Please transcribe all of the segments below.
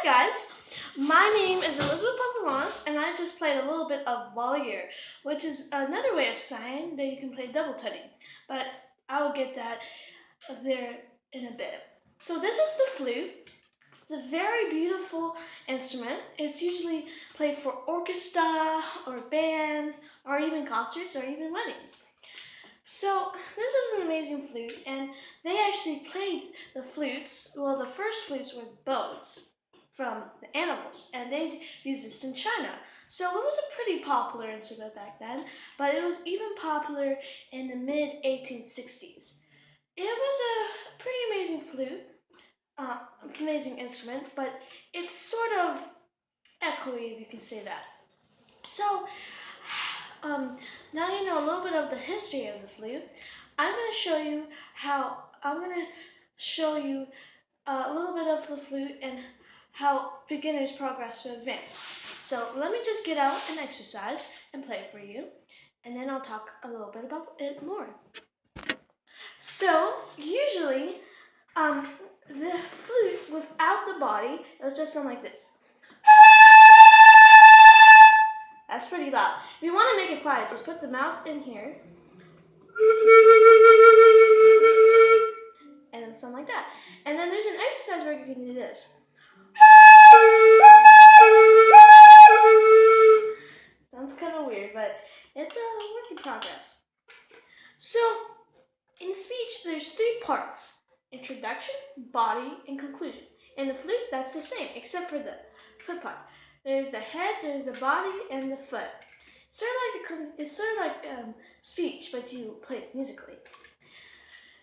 Hi guys, my name is Elizabeth Pavilionis, and I just played a little bit of Voliere, which is another way of saying that you can play double tutting, but I will get that there in a bit. So this is the flute. It's a very beautiful instrument. It's usually played for orchestra or bands or even concerts or even weddings. So this is an amazing flute, and they actually played the flutes. Well, the first flutes were bones from the animals, and they used this in China. So it was a pretty popular instrument back then, but it was even popular in the mid 1860s. It was a pretty amazing flute, amazing instrument, but it's sort of echoey, if you can say that. So now you know a little bit of the history of the flute. I'm going to show you a little bit of the flute and how beginners progress to advanced. So let me just get out an exercise and play for you, and then I'll talk a little bit about it more. So usually, the flute without the body, it was just something like this. That's pretty loud. If you want to make it quiet, just put the mouth in here. And then something like that. And then there's an exercise where you can do this. Sounds kind of weird, but it's a work in progress. So, in speech, there's three parts: introduction, body, and conclusion. In the flute, that's the same, except for the foot part. There's the head, there's the body, and the foot. It's sort of like speech, but you play it musically.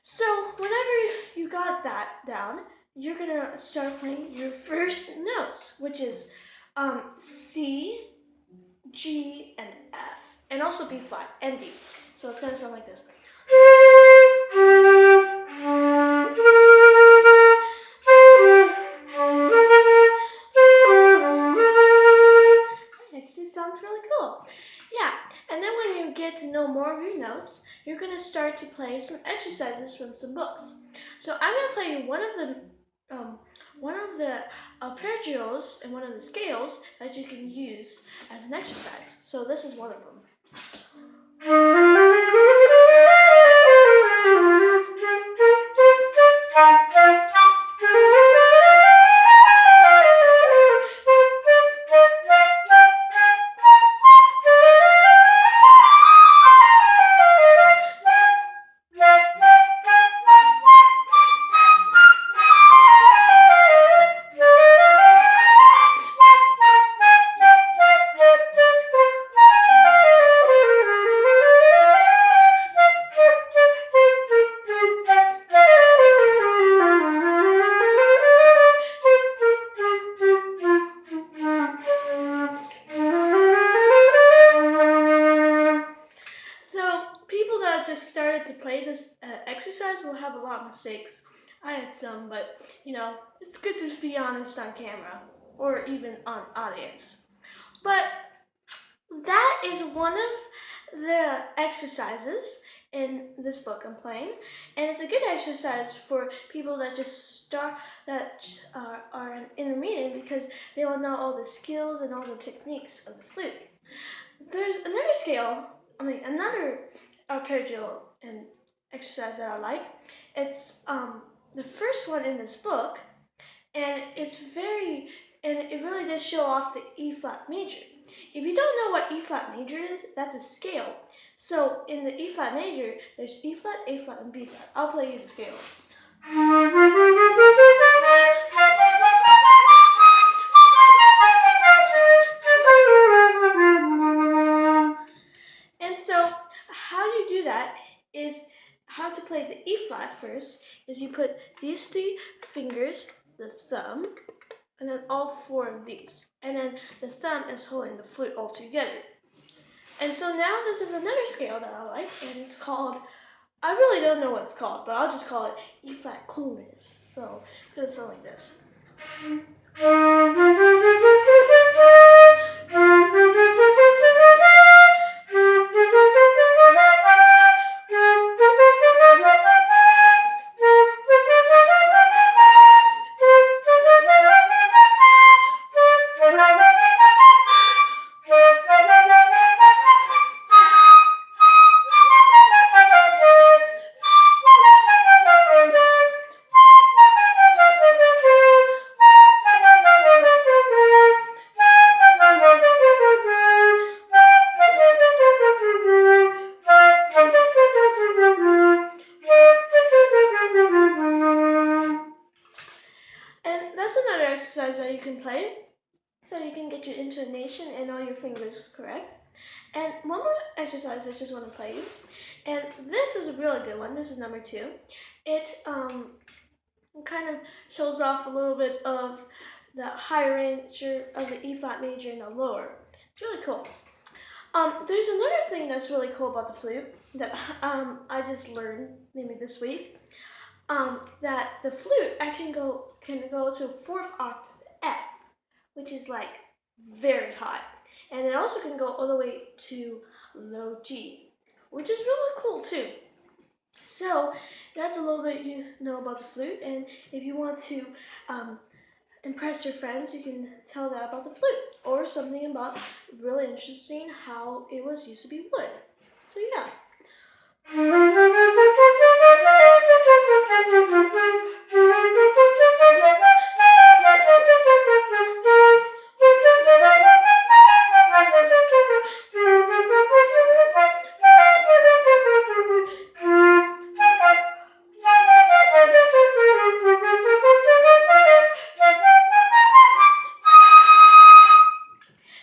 So whenever you got that down, you're gonna start playing your first notes, which is C, G, and F, and also B flat and D. So it's gonna sound like this. It sounds really cool. Yeah, and then when you get to know more of your notes, you're going to start to play some exercises from some books. So I'm going to play you one of the arpeggios and one of the scales that you can use as an exercise. So this is one of them. Just started to play this exercise will have a lot of mistakes. I had some, but it's good to be honest on camera or even on audience. But that is one of the exercises in this book I'm playing, and it's a good exercise for people that just are intermediate, because they will know all the skills and all the techniques of the flute. There's another arpeggio and exercise that I like. It's the first one in this book, and it really does show off the E flat major. If you don't know what E flat major is, that's a scale. So in the E flat major, there's E flat, A flat, and B flat. I'll play you the scale. Is how to play the E flat first is you put these three fingers, the thumb, and then all four of these, and then the thumb is holding the flute all together. And so now this is another scale that I like, and it's called, I really don't know what it's called, but I'll just call it E flat clueless. So it's gonna sound like this. And that's another exercise that you can play, so you can get your intonation and all your fingers correct. And one more exercise I just want to play you, and this is a really good one. This is number 2. It kind of shows off a little bit of the higher range of the E flat major and the lower. It's really cool. There's another thing that's really cool about the flute that I just learned maybe this week. That the flute actually can go to 4th octave F, which is like very high, and it also can go all the way to low G, which is really cool too. So that's a little bit you know about the flute, and if you want to impress your friends, you can tell that about the flute, or something about really interesting how it was used to be wood. So yeah.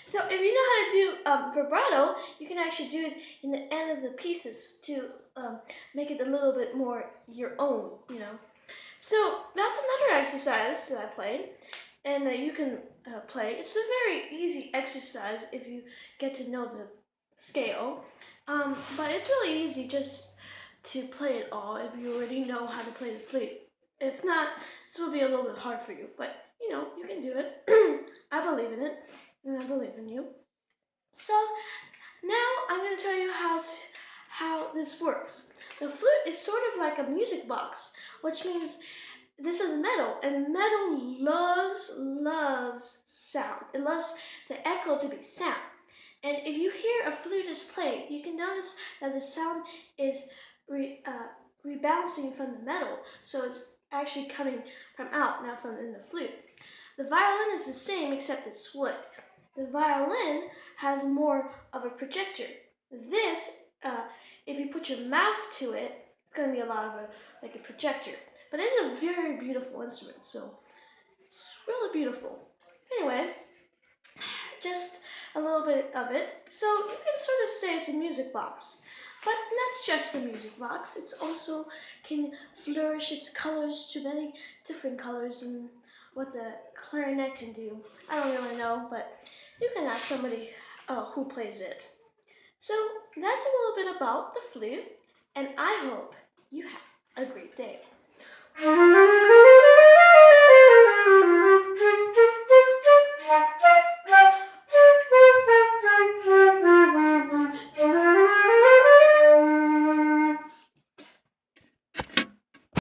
So if you know how to do vibrato, you can actually do it in the end of the pieces to make it a little bit more your own, you know. So that's another exercise that I played, and that you can play. It's a very easy exercise if you get to know the scale, but it's really easy just to play it all if you already know how to play the flute. If not, this will be a little bit hard for you, but you know, you can do it. I believe in it, and I believe in you. So now I'm going to tell you how this works. The flute is sort of like a music box, which means this is metal, and metal loves sound. It loves the echo to be sound. And if you hear a flutist play, you can notice that the sound is rebouncing from the metal, so it's actually coming from out, not from in the flute. The violin is the same, except it's wood. The violin has more of a projector. This, if you put your mouth to it, it's going to be a lot of like a projector. But it's a very beautiful instrument, so it's really beautiful. Anyway, just a little bit of it. So you can sort of say it's a music box, but not just a music box. It also can flourish its colors to many different colors and what the clarinet can do. I don't really know, but you can ask somebody who plays it. So that's a little bit about the flute, and I hope you have a great day.